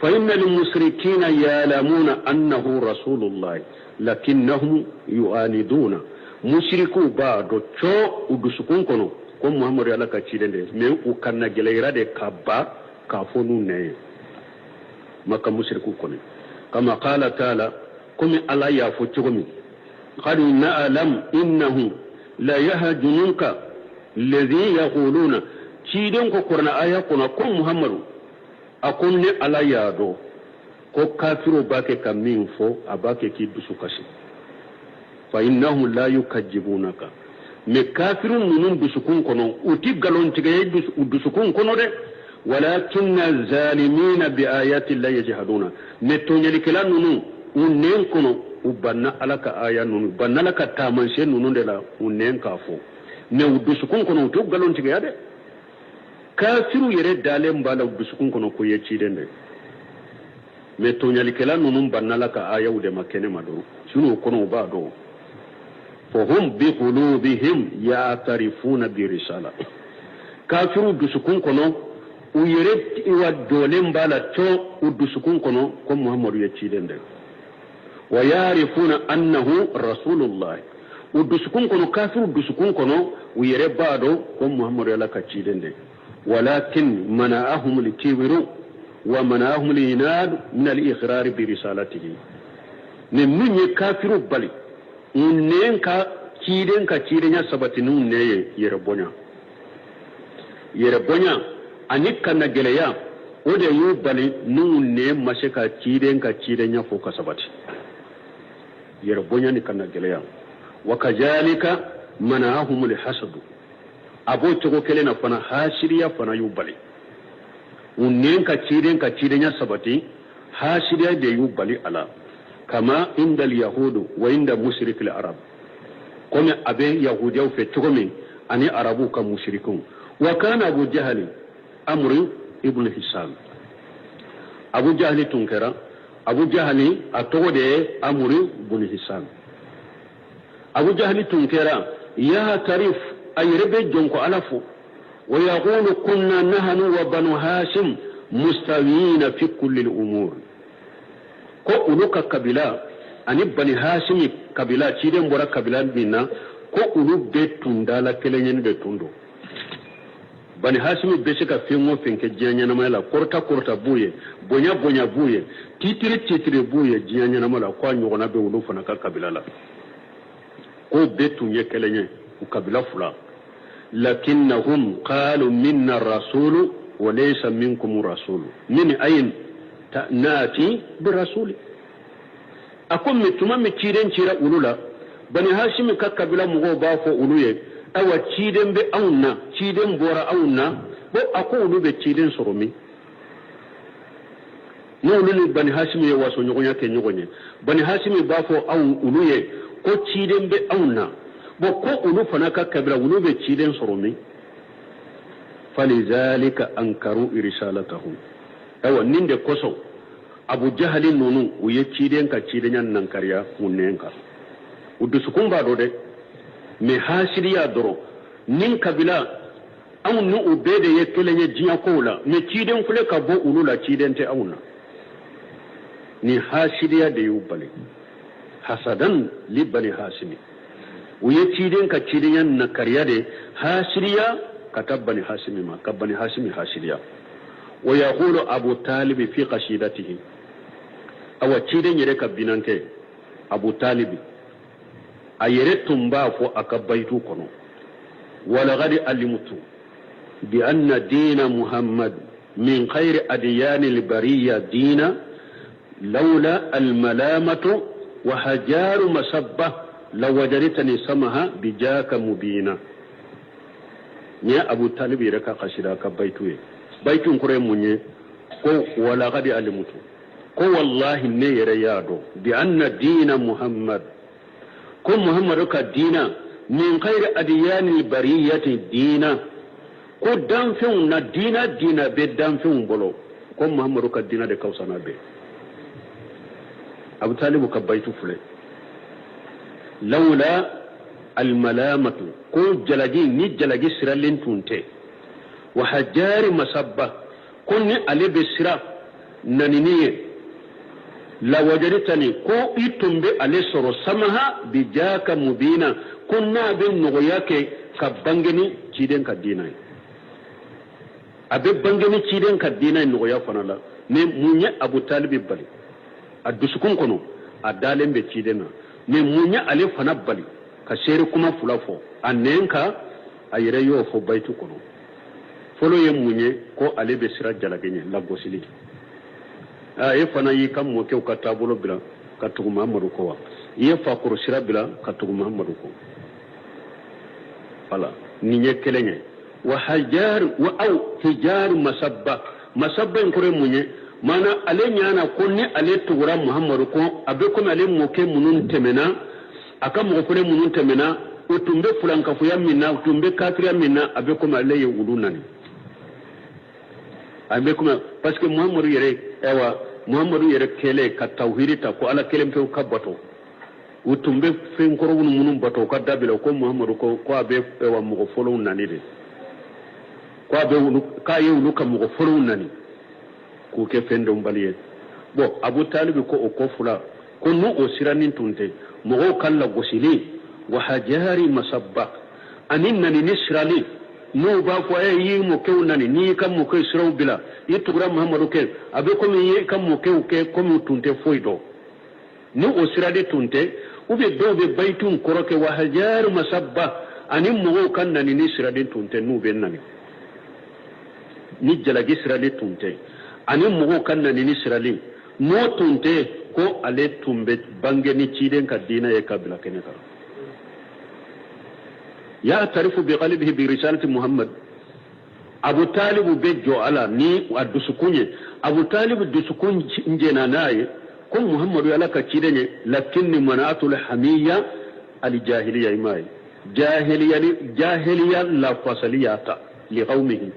fa innal mushrikina ya'lamuna annahu rasulullah lakinnahum yu'aniduna mushriku ba do cho udusukun kono ko muhammad ala ka cidende me u kanna geleira de kabba ka fonu ne maka mushriku kono kama qala taala kumi ala ya fo chogomi qad na'lam innahu la yahjununka الذي يقولون تيدن كو قرنا آية كنا كم محمد أكون على يادو كو كافر باكي كمين فو أباكي كي بسوكاشي فإنهم لا يكذبونك مكافر ننون بسكون كنو وتيب قالون تغيي بسكون كنو ده ولكن الظالمين بآيات الله يجحدون نتوني لكلا ننون ونين كنو وبنا لك آية ننون بنا لك تامنشي ننون ده لا ونين كافو ne udusukun kono to galon tiga yade kafiru yere dale mbala udusukun kono ko yeci dende me to nyali kala nunum bannala ka ayaw de makene mado sunu kono ba do fo hum bi qulubihim ya'tarifuna bi risala kafiru udusukun kono u yere wa dole mbala to udusukun kono ko muhammadu yeci dende wa ya'rifuna annahu rasulullah udusukun kono kafiru udusukun kono uyere bado ko muhammadu ala ka cidende walakin mana'ahum likibiru wa mana'ahum linad min al-iqrar bi risalatihi ne munye kafiru bali unnen ka cidenya sabati nun ne yere bonya anikka na geleya ode yu bali nun ne mashaka cidenya fo ka sabati yere bonya ni kana geleya wakazalika manahum alhasad abo togo kelena fana hashiriya fana yubali unnen ka cidenya sabati hashiriya de yubali ala kama inda alyahudu wa inda mushrik alarab kome abe yahudiya fe togomi ani arabu ka mushrikun wa kana abu jahali amr ibn hisam abu jahali tunkera abu jahali atogode amr ibn hisam abu jahli tunkera ya tarif ay rebe jonko alafu wa yaqulu kunna nahnu wa banu hashim mustawina fi kulli al-umur ko uluka kabila ani bani hashim kabila ciden bora kabila binna ko ulu be tundala kelenyen be tundo bani hashim be shika fingo finke janya na mala korta buye bonya buye titire buye janya na mala kwa nyogona be ulu fana ka kabila la ko betu ye kelenye u kabila fula لكنهم قالوا منا الرسول وليس منكم الرسول من أين ناتي بالرسول أكون متمم تشيرين تشيرا أولولا بني هاشم ككبلا مغو بافو أولوية أو تشيرين بأونا تشيرين بورا أونا بو أقولوا بتشيرين سرومي نقول بني هاشم يواسو نغنيا كنغنيا بني هاشم بافو أو أولوية ko ciden be auna bo ko ulu fana ka kabila ulu be ciden soromi falizalika ankaru irsalatahu awa ninde koso abu jahalin nunu uye ciden ka ciden yan nan kariya munnenka udusukun ba do de me hasiriya doro nin kabila awnu ubede ye kelenye jiya kola me ciden fule ka bo ulu la ciden te auna ni hasiriya de yubale hasadan libani hasimi uye ciden ka ciden yan na kariya de hasiriya katabbani hasimi ma kabbani hasimi hasiriya wa yaqulu abu talib fi qasidatihi awa ciden yere ka binanke abu talib ayere tumba fo akabaitu kono wala gadi alimutu bi anna dina muhammad min khair adyan al-bariyya dina lawla al-malamatu وهجار مسبة لو وجدتني سمها بجاك مبينا يا أبو طالب يركا قصيدا كبيتوي بيتون كريم مني كو ولا غدي علمتو كو والله نير يادو بأن دين محمد كو محمد ركا دينا من غير أديان البرية دينا كو دانفون دينا دينا بدانفون بلو كو محمد ركا دينا دي كوسانا بي أبو طالب كبيت فلي لولا الملامة كل جلجي نجلجي سرالين تونتي وحجار مسبة كوني علي بسرا ننيني لا وجدتني كو يتم علي سرو سمها بجاك مبينا كنا بين نغياك كبانجني تشيدين كدينا أبي بانجني تشيدين كدينا نغيا فنالا مونيا أبو طالب بالي adusukun kono adalen be cidena me munya ale fana bali ka sere kuma fulafo annenka ayire yo fo baitu kono folo ye munye ko ale be sira jalagenye la gosili e fana yi kam mo kew ka tabulo bila ka tugu Muhammadu ko wa ye fa ko sira bila ka tugu Muhammadu ko wala ni nye kelenye wa hajar wa aw hijar masabba nkore munye mana ale nyana ko ni ale tugura Muhammadu ko abe ko ale moke munun temena aka mo ko munun temena o tumbe fulanka fu yamina tumbe kafir yamina abe ko ale ye wulunani abe ko parce que Muhammadu yere ewa Muhammadu yere kele ka tawhidita ko ala kelem fe kabato o tumbe fe ngoro munun bato ka dabila ko Muhammadu ko abe ewa mo folo nani de ko abe ka ye wuluka mo folo nani ko ke fendo mbaliye bo abu talib ko o ko fula ko no o siranin tunte mo o kala gosili wa hajari masabba anin nani nisrali no ba ko e yi mo ke nani ni kam mo ko siraw bila yitugra muhammadu ke abe ko mi kam mo ke ko mo tunte foido no o sirade tunte ube do be baytun koroke wa hajari masabba anin mo o kan nani nisrade tunte no be nani ni jalagi sirade tunte ani mugo kanna ni Israeli mo tunte ko ale tumbe bange ni ciden ka dina e kabila keneka ya tarifu bi qalbihi bi risalati Muhammad Abu Talib be jo ala ni adusukunye Abu Talib dusukun njena naye ko Muhammad ala ka cidenye lakinni manatul hamiyya al jahiliya imai jahiliya la fasaliyata li qaumihi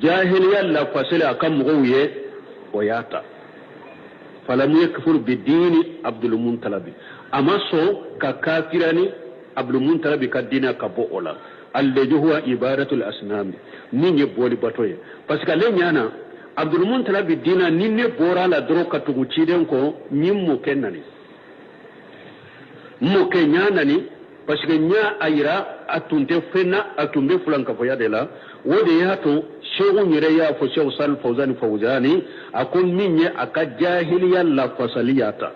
jahiliya la fasila kan mugoye oyata falam yakfur bidini Abdul Muntalabi amaso ka kafirani Abdul Muntalabi ka dina ka bo ola alladhi huwa ibadatul asnam ninye boli batoye parce que le nyana Abdul Muntalabi dina ninne bora la dro ka tugu ciden ko nyimmo kenani mo kenyana ni parce que nya ayira atunte fena atumbe fulanka foya de la wode yato shegu nyire ya fo shegu sal fawzani akon minye aka jahiliya la fasaliyata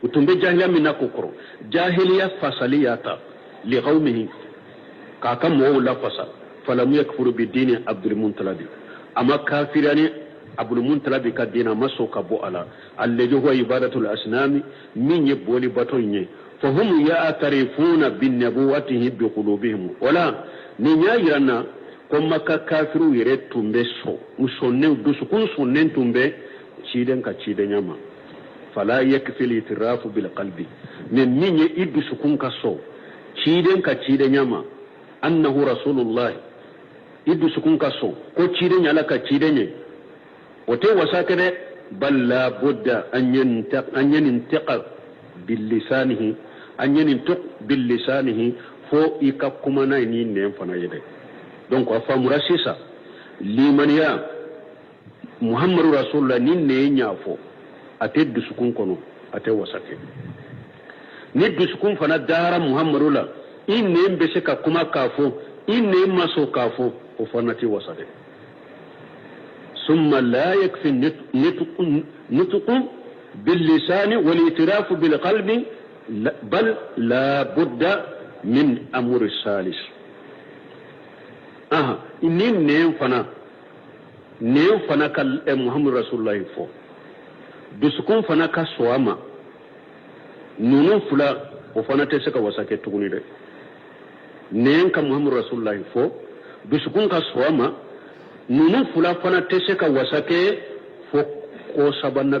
utumbe jahiliya minna kokoro jahiliya fasaliyata li qaumihi كاكم مو لفصا فلم يكفر بالدين عبد المطلب أما كافراني عبد المطلب كدين مسو كبو على الذي هو عبادة الأصنام من يبولي بطوني فهم يعترفون بالنبوته بقلوبهم ولا نيايرنا كما كافروا يرتم بسو وسنن دسكون سنن تمبه تشيدن كتشيدن يما فلا يكفي الاعتراف بالقلب من يدسكون كسو تشيدن كتشيدن يما أنه رسول الله يدسكون كسو كو تشيدن يلا كتشيدن وتي وساكنه بل لا بد أن ينتق باللسانه أن ينطق باللسانه فو يككمنا نين فنا يدي donc afamura sisa limaniya muhammadu rasulullah nin ne nyafo ate dusukun kono ate wasake ni dusukun fana dara muhammadu la in ne mbese ka kuma kafo in ne maso kafo o fana ti wasade summa la yakfi nutqu bil lisani wal i'tiraf bil qalbi bal la budda min amri salis inni neen fana ka muhammadu rasulullah fo dusukun fana ka soama nunun fula o fana te se ka wasake tuguni de neen ka muhammadu rasulullah fo dusukun ka soama nunun fula fana te se ka wasake fo ko sabanna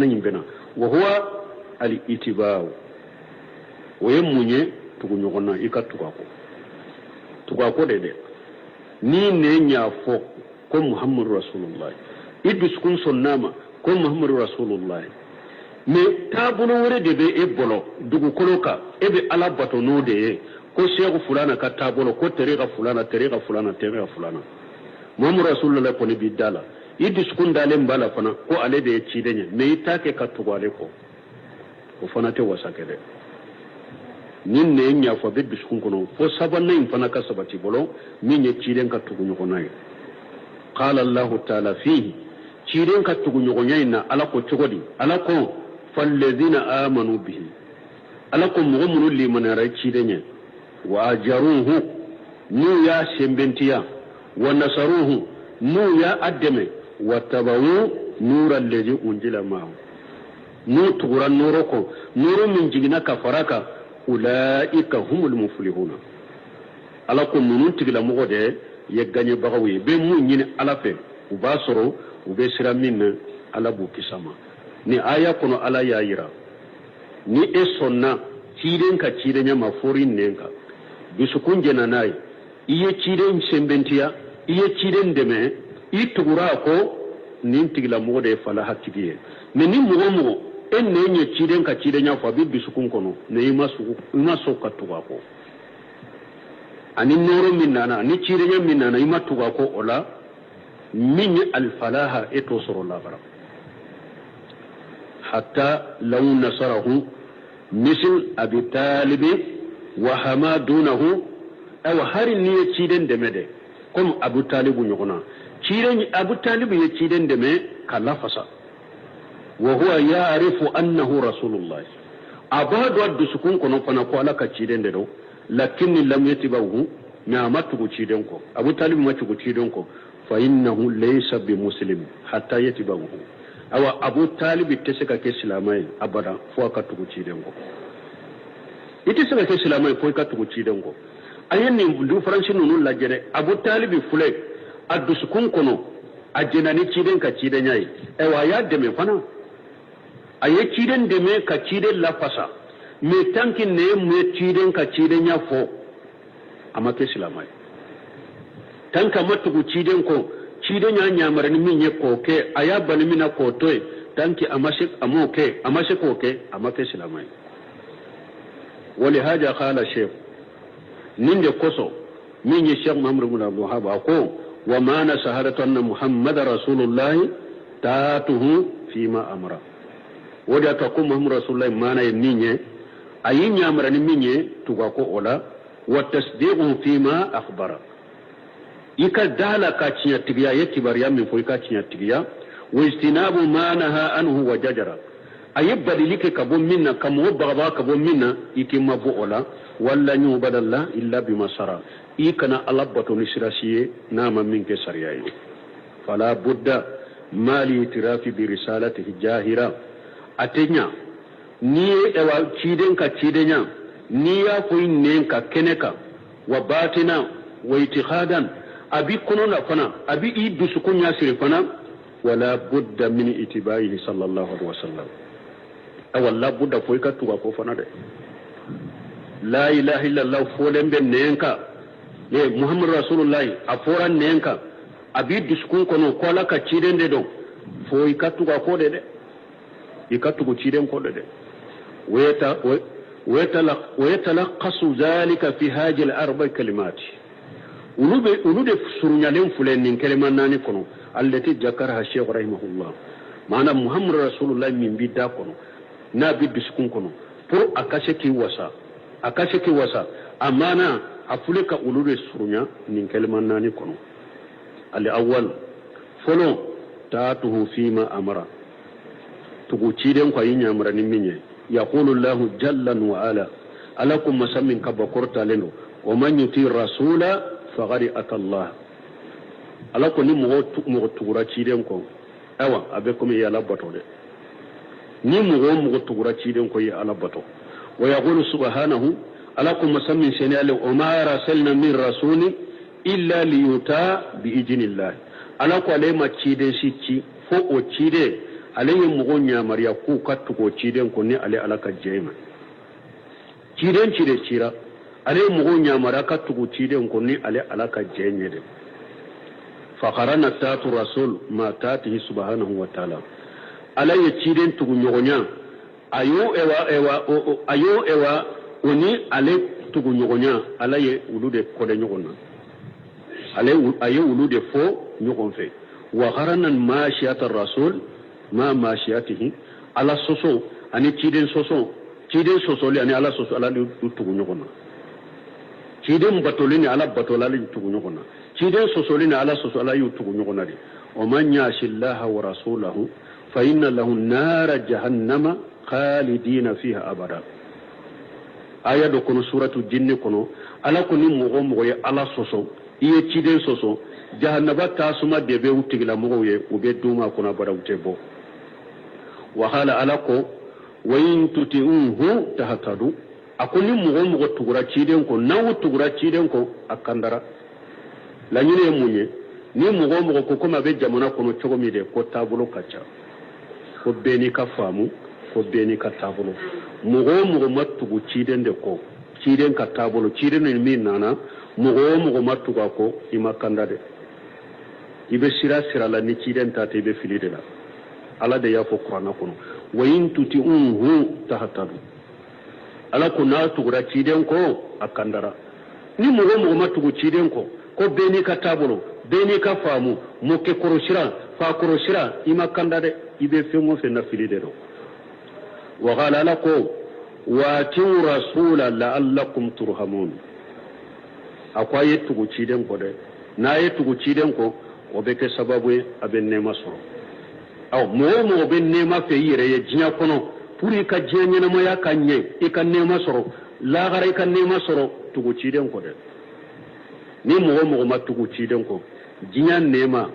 yin bena wa huwa al itibau wo yemunye tugunyogona ikatugako tugako de ni ne nya fo ko muhammadu rasulullah iduskun sonnama ko muhammadu rasulullah me tabuno wore de be e bolo dugu koloka e be ala bato no de ko sheikh fulana ka tabulo ko terega fulana muhammadu rasulullah ko ni bidala iduskun dale mbala fana ko ale de ci denye me itake ka tugale ko fana te wasake de nin ne nya fo be biskun kono fo sabanna in fana ka sabati bolo min ye ciiden ka tugunyo kono qala allah ta'ala fihi ciiden ka tugunyo kono ala ko cogodi ala ko fallazina amanu bihi ala ko mu'minu liman ra ciiden wa ajaruhu nu ya sembentiya wa nasaruhu nu ya addeme wa tabawu nural ladhi unjila ma'ahu nu tuguran nuroko nuru min jigina kafaraka ulaika humul muflihuna ala ko nunun tigila mogo de ye ganye bagawi be mun nyine ala fe u ba soro u be sira min ala bu kisama ni aya kono ala ya yira ni e sonna ciden ka ciden nya maforin nenka bisukun jena nay iye ciden sembentiya iye ciden deme itugura ko nin tigila mogo de fala hakkiye me ni mogo en ne nye ciden ka ciden nya fa bi bisukun kono ne imaso ka tuga ko ani noro minana ani ciden nya minana ima tuga ko ola min al falaha eto soro la bara hatta law nasarahu misl abi talib wa hamadunahu aw hari ni ciden de mede comme abu talib nyogona ciden abu talib ye ciden de me kala fasa وهو يعرف أنه رسول الله أباد ود سكون كنو فنقول لك تشيدن دو لكن لم يتبعه ما تشيدنكو أبو طالب ما تشيدنكو فإنه ليس بمسلم حتى يتبعه أو أبو طالب تسكا كسلامي أبدا فوق تشيدنكو يتسكا كسلامي فوق تشيدنكو أيني دو فرنسي نقول لجنة أبو طالب فلك أدو سكون كنو أجناني تشيدن كتشيدنياي أو أياد دمي فنا aye ciden de me ka ciden la fasa me tanki ne me ciden ka ciden ya fo amake islamai tanka matugu ciden ko ciden ya nyamara ni minye koke aya bani mina kotoy tanki amashik amoke amashik koke amake islamai wali haja qala shaykh ninde koso minye shaykh mamru bin abdul haba ko wa mana shahadatu anna muhammadar rasulullah tatuhu fima amara wada ka ko muhammadu rasulullah mana ye minye ayi nyamara ni minye tuga ko ola wa tasdiqu fima akhbara ika dala ka cinya tigiya yati bariya min ko ika cinya tigiya wa istinabu ma naha anhu wa jajara ayibadilike kabo minna kamo bagaba kabo minna ikima bo ola walla nyu badalla illa bimasara ikana alabato ni sirasiye nama minke sariyayo fala budda mali itirafi bi risalatihi jahira atenya ni ewa chiden ka chidenya ni ya ko innenka keneka wa batina wa itiqadan abi kununa fana abi iddu kunya sire fana wala budda min itibaihi sallallahu alaihi wasallam awalla budda foy ka tuwa ko fana de la ilaha illallah folen ben nenka ne muhammadu rasulullah aforan nenka abi diskun kono kola ka ciden de do foy ka tuwa ko de ikatu ko ciden ko de ويتلقص ذلك في هذه الأربع كلمات ولود سرنيالين فلان من كلمة ناني كنو التي ذكرها الشيخ رحمه الله معنى محمد رسول الله من بيدا كنو نبي بسكون كنو pour akasheki wasa amana afulika ulude surunya min kalima nani kono al-awwal folo taatuhu fima amara tugu ciden ko yinya amara ni minye yaqulu Allah jalla wa ala alakum masammin kabakorta leno wa man yuti rasula faqad ata Allah alako ni mo tugura ciden ko awa abe ko mi yala bato de ni mo tugura ciden ko yi ala bato wa yaqulu subhanahu alakum masammin shenale wa ma rasalna min rasuli illa liyuta bi idnillah alako ale ma ciden sicci fo o cide alaye mugonya mariya ku kattu ko ciden ko ne ale alaka jeyma ciden cide cira ale mugonya mara kattu ko ciden ko ne ale alaka jenye de fa qarana tatu rasul ma tatihi subhanahu wa ta'ala alaye ciden tugu nyogonya ayo ewa oni ale tugu nyogonya alaye ulude ko de nyogonna ayo ulude fo nyogonfe wa qarana mashiyat ar-rasul ma mashiyatihi ala soso ani ciden soso li ani ala soso ala tugu nyogona ciden batolini ala batolali tugu nyogona ciden soso li ni ala soso ala tugu nyogona di o man yashillaha wa rasulahu fa inna lahu nara jahannama khalidina fiha abada aya do kono suratu jinni kono ala ko ni mogo ye ala soso iye ciden soso jahannaba tasuma debe utigila mogo ye ube duma kono bara utebo wahala alako wayin tuti'uhu tahtadu akuni mugo tugura ciden ko nawu tugura ciden ko akandara la nyine munye ni mugo ko kuma be jamana kono chogomi de ko tabulo kacha ko beni ka famu ko beni ka tabulo mugo matugu ciden de ko ciden ka tabulo ciden ni min nana mugo matuga ko imakanda de ibe sira la ni ciden ta te be filide la ala de ya fo qur'ana kono wayin tuti'uhu tahtadu ala ko na tugura ciden ko akandara ni mugo matugu ciden ko beni ka tabulo beni ka famu moke koroshira imakanda de ibe fengo fe na filide do wa qala lakum wa tu rasula la'allakum turhamun akwa yetugu ciden ko de na yetugu ciden ko obeke sababu aben nema so aw mo ben nema fe yire ye jinya kono puri ka jenye na moya kanye e kan nema soro la gara kan nema soro tugu ciden ko de ni mo ma tugu ciden ko jinya nema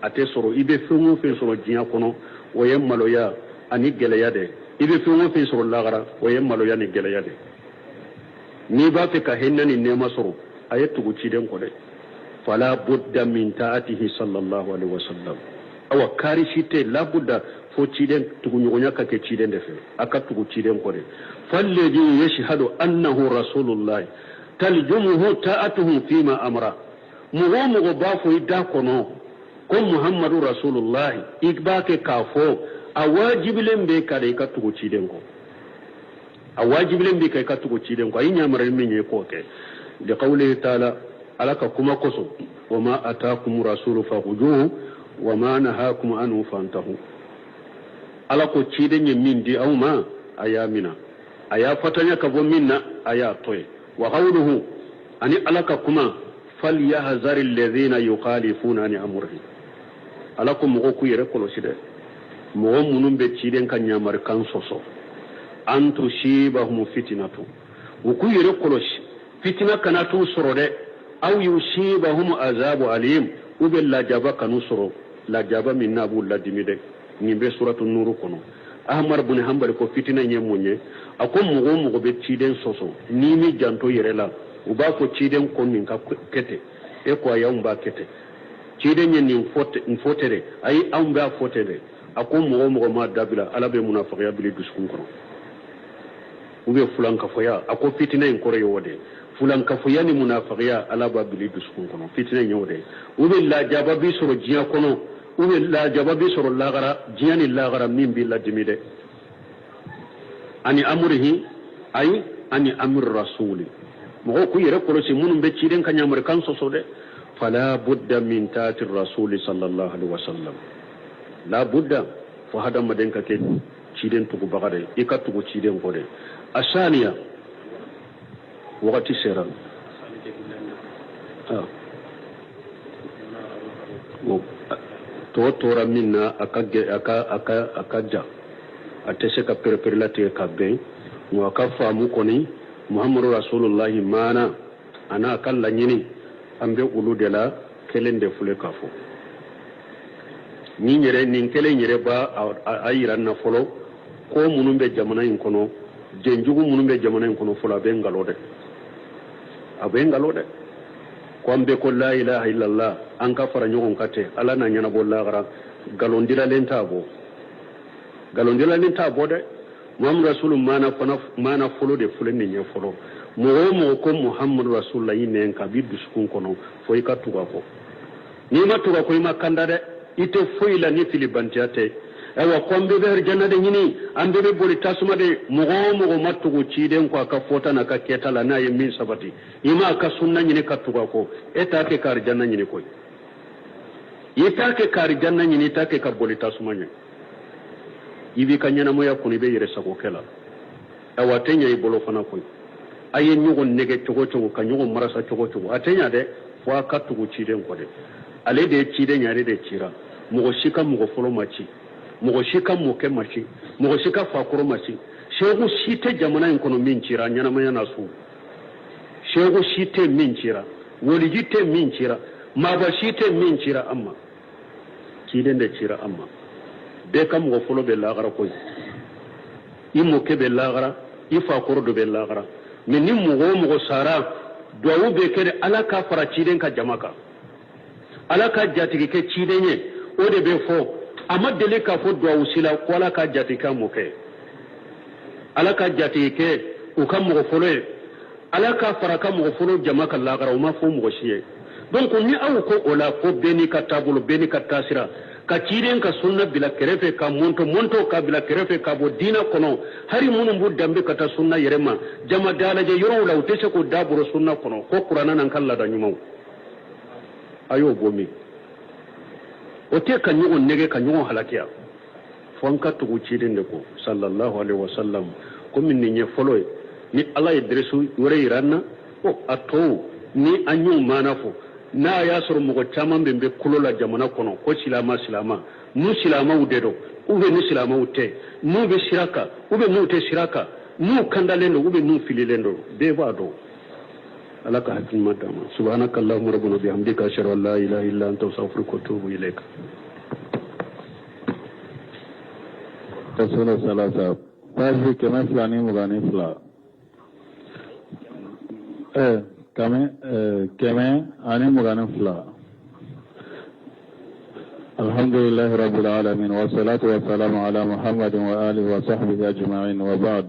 ate soro ibe fungu fe soro jinya kono o yem maloya ani geleya de ibe fungu fe soro la gara o yem maloya ni geleya de ni ba fe ka henna ni nema soro ayatugu ciden ko de fala budda min ta'atihi sallallahu alaihi wasallam awa kari shite la budda fo ciden tugu nyogonya ka ke ciden de fe aka tugu ciden ko de falladhi yashhadu annahu rasulullah taljumuhu ta'atuhu fima amra mugo ba fo ida kono ko muhammadu rasulullah ikbake kafo awajibilen be kare ka tugu ciden ko awajibilen be kai ka tugu ciden ko ayinya maral minye ko ke de qawli ta'ala alaka kuma koso wama atakum rasulu faquduhu wama nahakum anhu fantahu alako ciden yin min di awma ayamina aya fatanya ka bo minna aya toy wa qawluhu ani alaka kuma falyahzaril ladhina yukhalifuna an amrihi alakum ko ku yere kolo side mo munum be ciden kan nyamar kan soso an tusibahum fitnatu ku yere kolosh fitna kanatu sorode aw yusibahum azabu alim ube la jaba kanu soro la jaba minna bu la dimide ni be suratu nur kono ahmar bun hanbal ko fitna nyemunye akom mo be ciden soso ni mi janto yere la uba ko ciden konni ka kete e ko yamba kete ciden nyen ni fotere ay amba fotere akom mo ma dabila ala be munafiqiya bil duskun kono ube fulan kafoya ako fitina en kore yode fulan kafoya ni munafiqiya ala ba bil duskun kono fitina nyode ube la jaba bi soro jiya kono ube la jaba bi soro lagara jiya ni lagara min bi la dimide ani amrihi ay ani amr rasuli mo ko yere ko si munum be ciden kanya mar kan so de fala budda min taati rasuli sallallahu alaihi wasallam la budda fa hada maden ka ke ciden tugu bagare ikatu ko ciden ko de asaniya wakati sera to tora minna akaja atese ka perperlate ka be mo ka famu koni muhammadu rasulullahi mana ana kala nyini ambe uludela kelende fule kafo ni nyere nin kele nyere ba ayiran na folo ko munumbe jamana in kono jenjugu munumbe jamana in kono folo be ngalode ko ambe ko la ilaha illallah an ka fara nyogon kate ala na nyana bo lagara galondira lenta bo de muhammadu rasulullah mana folo de fule ni nye folo mo ko muhammadu rasulullah yinen ka bi duskun kono fo ikatuga ko ni matuga ko ima kanda de ite foyla ni filibantiate ewa kombe ber jannade nyini ambe be boli tasuma de mo matugo ciden ko aka fota na ka ketala na yemin sabati ima ka sunna nyini katuga ko eta ke kar janna nyini koy ita ke kar janna nyini ta ke ka boli tasuma nyini ibi kanyana moya kuni be yere sako kela ewa tenya ibolo fana koy ayen nyugo nege chogo ka nyugo marasa chogo atenya de fo akatugo ciden ko de ale de ciden yare de cira mo shika mo folo machi mo shika mo ke machi mo shika fakoro machi shegu shite jamana en kono min cira nyana maya nasu shegu shite min cira woli jite min cira maba shite min cira amma ciden de cira amma be kam mo folo be lagara koy imo ke be lagara ifa koro do be lagara min ni mo sara do be kede ala ka fara ciden ka jamaka ala ka jatigi ke cidenye o de be fo amma dele ka fo do usila ko ala ka jatika mo ke ala ka jatigi ke o kam mo folo ala ka fara ka mo folo jamaka lagara o ma fo mo shiye donc ni aw ko ola ko beni ka tabulo beni ka tasira ka ciden ka sunna bila kerefe ka monto ka bila kerefe ka bo dina kono hari munum bu dambe ka ta sunna yerema jama dalaje yoro la utese ko daburo sunna kono ko qur'ana nan kala da nyumaw ayo bomi o te kan nyugo nege kan nyugo halakiya fonka tugu ciden de ko sallallahu alaihi wasallam ko min ni nye folo ni allah idrisu wore iranna o ato ni anyu manafo na ya soro mo chaman be kulola jamana kono ko silama nu silama udedo ube nu silama ute nu be shiraka ube nu te shiraka nu kandalendo ube nu fililendo be bado alaka hakin madama subhanakallahumma rabbana bihamdika ashhadu an la ilaha illa anta astaghfiruka wa atubu ilaik tasala salasa tashi kama fulani mugani fula كما أنا مغنم فلا الحمد لله رب العالمين والصلاة والسلام على محمد وآله وصحبه أجمعين وبعد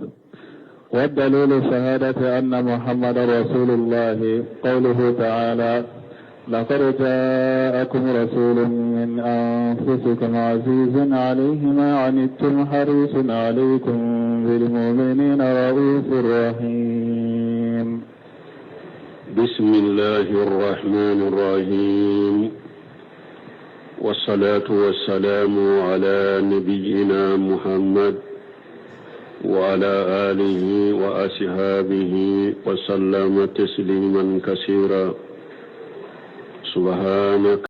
والدليل شهادة أن محمد رسول الله قوله تعالى لقد جاءكم رسول من أنفسكم عزيز عليه ما عنتم حريص عليكم بالمؤمنين رؤوف رحيم بسم الله الرحمن الرحيم والصلاة والسلام على نبينا محمد وعلى آله وأصحابه وسلم تسليما كثيرا سبحانك